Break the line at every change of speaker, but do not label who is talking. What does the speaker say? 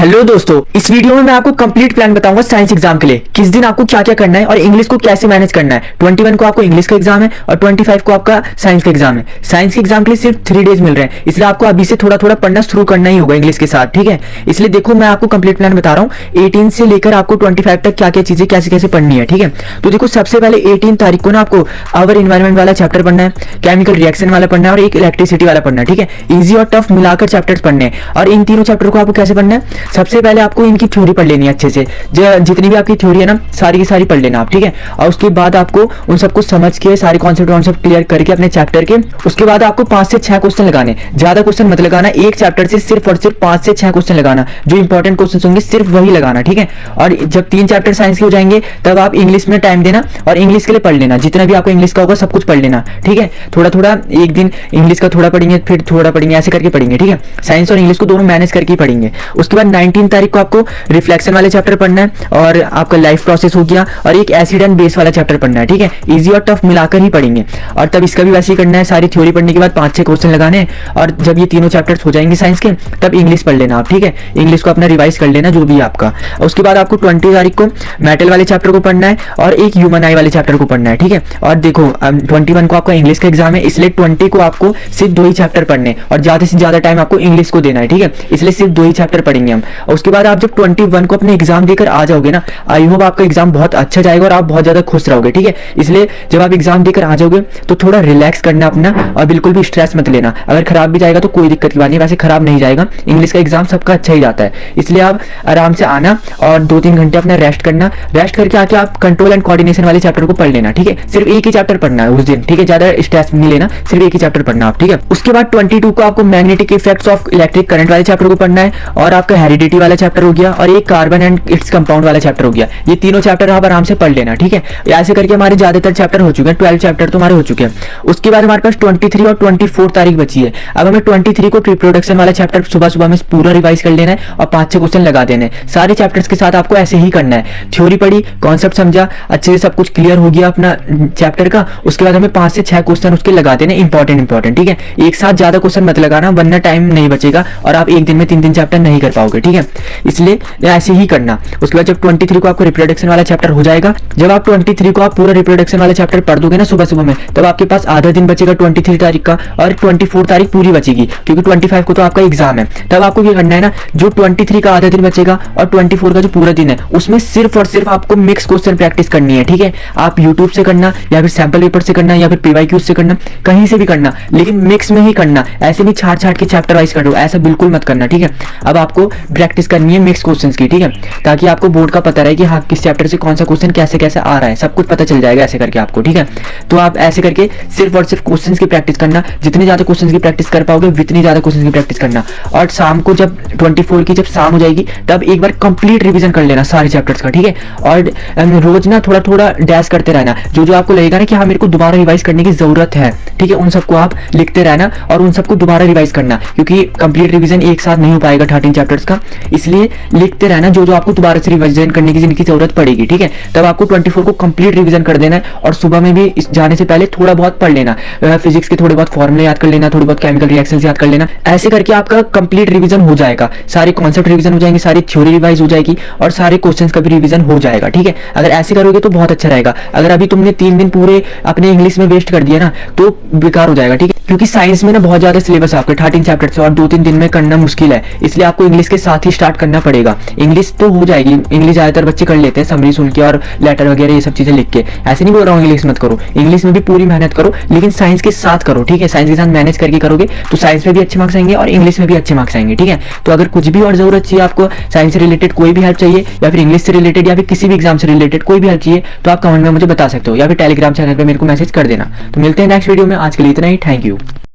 Hello दोस्तों, इस video में मैं आपको कंप्लीट प्लान बताऊंगा साइंस एग्जाम के लिए। किस दिन आपको क्या क्या करना है और इंग्लिश को कैसे मैनेज करना है। 21 को आपको इंग्लिश का एग्जाम है और 25 को आपका साइंस का एग्जाम है। साइंस के एग्जाम के लिए सिर्फ 3 डेज मिल रहे हैं, इसलिए आपको अभी से थोड़ा थोड़ा पढ़ना शुरू करना ही होगा इंग्लिश के साथ, ठीक है। इसलिए देखो, मैं आपको कंप्लीट प्लान बता रहा हूँ। 18 से लेकर आपको 25 तक क्या क्या चीजें कैसे कैसे पढ़नी है, ठीक है। तो देखो, सबसे पहले 18 तारीख को ना आपको आवर इन्वायरमेंट वाला चैप्टर पढ़ना है, केमिकल रिएक्शन वाला पढ़ना है और एक इलेक्ट्रिसिटी वाला पढ़ना है, ठीक है। इजी और टफ मिलाकर चैप्टर्स पढ़ने हैं। और इन तीनों चैप्टर को आपको कैसे पढ़ना है, सबसे पहले आपको इनकी थ्योरी पढ़ लेनी है अच्छे से। जितनी भी आपकी थ्योरी है ना, सारी की सारी पढ़ लेना आप, ठीक है। और उसके बाद आपको उन सबको समझ के सारे कॉन्सेप्ट क्लियर करके अपने चैप्टर के, उसके बाद आपको 5 से 6 क्वेश्चन लगाने। ज्यादा क्वेश्चन मत लगाना, एक चैप्टर से सिर्फ और सिर्फ 5 से 6 क्वेश्चन लगाना। जो इंपॉर्टेंट क्वेश्चन होंगे सिर्फ वही लगाना, ठीक है। और जब 3 चैप्टर साइंस के हो जाएंगे तब आप इंग्लिश में टाइम देना और इंग्लिश के लिए पढ़ लेना। जितना भी आपको इंग्लिश का होगा सब कुछ पढ़ लेना, ठीक है। थोड़ा थोड़ा एक दिन इंग्लिश का थोड़ा पढ़ेंगे, फिर थोड़ा पढ़ेंगे, ऐसे करके पढ़ेंगे, ठीक है। साइंस और इंग्लिश को दोनों मैनेज करके ही पढ़ेंगे। उसके बाद 19 तारीख को आपको रिफ्लेक्शन वाले चैप्टर पढ़ना है और आपका लाइफ प्रोसेस हो गया और एक एसिड एंड बेस वाला चैप्टर पढ़ना है, ठीक है। इजी और टफ मिलाकर ही पढ़ेंगे। और तब इसका भी वैसे ही करना है, सारी थ्योरी पढ़ने के बाद 5-6 क्वेश्चन लगाने हैं। और जब ये तीनों चैप्टर्स हो जाएंगे साइंस के, तब इंग्लिश पढ़ लेना आप, ठीक है। इंग्लिश को अपना रिवाइज कर लेना जो भी आपका। उसके बाद आपको 20 तारीख को मेटल वाले चैप्टर को पढ़ना है और एक ह्यूमन आई वाले चैप्टर को पढ़ना है, ठीक है। और देखो, 21 को आपका इंग्लिश का एग्जाम है, इसलिए 20 को आपको सिर्फ 2 ही चैप्टर पढ़ने और ज्यादा से ज्यादा टाइम आपको इंग्लिश को देना है, ठीक है। इसलिए सिर्फ 2 ही चैप्टर पढ़ेंगे हम। और उसके बाद आप जब 21 को अपने एग्जाम देकर आ जाओगे ना, आई होप आपका एग्जाम बहुत अच्छा जाएगा और आप बहुत ज्यादा खुश रहोगे, ठीक है। इसलिए जब आप एग्जाम देकर आ जाओगे तो थोड़ा रिलैक्स करना अपना और बिल्कुल भी स्ट्रेस मत लेना। अगर खराब भी जाएगा तो कोई दिक्कत की बात नहीं, वैसे खराब नहीं जाएगा। इंग्लिश का एग्जाम सबका अच्छा ही जाता है, इसलिए आप आराम से आना और 2-3 घंटे अपना रेस्ट करना। रेस्ट करके आके आप कंट्रोल एंड कोऑर्डिनेशन वाले चैप्टर को पढ़ लेना, ठीक है। सिर्फ एक ही चैप्टर पढ़ना है उस दिन, ठीक है। ज्यादा स्ट्रेस नहीं लेना, सिर्फ एक ही चैप्टर पढ़ना आप, ठीक है। उसके बाद 22 को आपको magnetic effects of electric current वाले चैप्टर को पढ़ना है और आपका हेरिडिटी वाला चैप्टर हो गया और एक कार्बन एंड इट्स कंपाउंड वाला चैप्टर हो गया। ये तीनों चैप्टर आप आराम से पढ़ लेना, ठीक है। ऐसे करके हमारे ज्यादातर चैप्टर हो चुके हैं, 12 चैप्टर तो हमारे हो चुके हैं। उसके बाद हमारे पास 23 और 24 तारीख बची है। अब हमें 23 को रिप्रोडक्शन वाला चैप्टर सुबह सुबह में पूरा रिवाइज कर लेना है और 5-6 क्वेश्चन लगा देने हैं। सारे चैप्टर्स के साथ आपको ऐसे ही करना है। थ्योरी पढ़ी, कॉन्सेप्ट समझा, अच्छे से सब कुछ क्लियर हो गया अपना चैप्टर का। उसके बाद हमें 5 से 6 क्वेश्चन उसके लगा देने, इंपॉर्टेंट, ठीक है। एक साथ ज्यादा क्वेश्चन मत लगाना, वरना टाइम नहीं बचेगा और आप एक दिन में 3 चैप्टर नहीं कर पाओगे, ठीक है। इसलिए ऐसे ही करना। उसके बाद जब 23 को आपको रिप्रोडक्शन वाला चैप्टर हो जाएगा, जब आप 23 को आप पूरा रिप्रोडक्शन वाला चैप्टर पढ़ दोगे ना सुबह सुबह में, तब आपके पास आधा दिन बचेगा 23 तारीख का और 24 तारीख पूरी बचेगी, क्योंकि 25 को तो आपका एग्जाम है। तब आपको क्या करना है ना, जो 23 का आधा दिन बचेगा और 24 का जो पूरा दिन है, उसमें सिर्फ और सिर्फ आपको मिक्स क्वेश्चन प्रैक्टिस करनी है, ठीक है। आप यूट्यूब से करना या फिर सैंपल पेपर से करना या फिर PYQ से करना, कहीं से भी करना, लेकिन मिक्स में ही करना। ऐसे भी छाट के चैप्टर वाइज करो, ऐसा बिल्कुल मत करना, ठीक है। अब आपको प्रैक्टिस करनी है मिक्स क्वेश्चन की, ठीक है, ताकि आपको बोर्ड का पता रहे कि हाँ किस चैप्टर से कौन सा क्वेश्चन कैसे कैसे आ रहा है, सब कुछ पता चल जाएगा ऐसे करके आपको, ठीक है। तो आप ऐसे करके सिर्फ और सिर्फ क्वेश्चंस की प्रैक्टिस करना। जितने ज्यादा क्वेश्चंस की प्रैक्टिस कर पाओगे उतनी ज्यादा क्वेश्चंस की प्रैक्टिस करना। और शाम को जब 24 की जब शाम हो जाएगी तब एक बार कंप्लीट रिवीजन कर लेना सारे चैप्टर्स का, ठीक है। और रोज ना थोड़ा थोड़ा डैश करते रहना। जो जो आपको लगेगा ना कि हाँ मेरे को दोबारा रिवाइज करने की जरूरत है, ठीक है, उन सबको आप लिखते रहना और उन सबको दोबारा रिवाइज करना, क्योंकि कंप्लीट रिवीजन एक साथ नहीं हो पाएगा 13 चैप्टर्स का। इसलिए लिखते रहना जो जो आपको दोबारा से रिवीजन करने की जिनकी जरूरत पड़ेगी, ठीक है। तब आपको 24 को कंप्लीट रिवीजन कर देना है और सुबह में भी जाने से पहले थोड़ा बहुत पढ़ लेना। फिजिक्स के थोड़े बहुत फॉर्मूले याद कर लेना, थोड़ी बहुत केमिकल रिएक्शंस याद कर लेना। ऐसे करके आपका कंप्लीट रिवीजन हो जाएगा, सारे कॉन्सेप्ट रिवीजन हो जाएंगे, सारी थ्योरी रिवाइज हो जाएगी और सारे क्वेश्चंस का भी रिवीजन हो जाएगा, ठीक है। अगर ऐसे करोगे तो बहुत अच्छा रहेगा। अगर अभी तुमने 3 दिन पूरे अपने इंग्लिश में वेस्ट कर दिया ना तो बेकार हो जाएगा, ठीक है। क्योंकि साइंस में ना बहुत ज्यादा सिलेबस है आपके 13 चैप्टर से और 2-3 दिन में करना मुश्किल है, इसलिए आपको इंग्लिश के साथ ही स्टार्ट करना पड़ेगा। इंग्लिश तो हो जाएगी, इंग्लिश ज्यादातर बच्चे कर लेते हैं समरी सुन के और लेटर वगैरह ये सब चीजें लिख के। ऐसे नहीं बोल रहा हूँ इंग्लिश मत करो, इंग्लिश में भी पूरी मेहनत करो, लेकिन साइंस के साथ करो, ठीक है। साइंस के साथ मैनेज करके करोगे तो साइंस में भी अच्छे मार्क्स आएंगे और इंग्लिश में भी अच्छे मार्क्स आएंगे, ठीक है। तो अगर कुछ भी और जरूरत चाहिए आपको, साइंस से रिलेटेड कोई भी हेल्प चाहिए या फिर इंग्लिश से रिलेटेड या फिर किसी भी एग्जाम से रिलेटेड कोई भी हेल्प चाहिए, तो आप कमेंट में मुझे बता सकते हो या फिर टेलीग्राम चैनल पर मेरे को मैसेज कर देना। तो मिलते हैं नेक्स्ट वीडियो में, आज के लिए इतना ही, थैंक यू।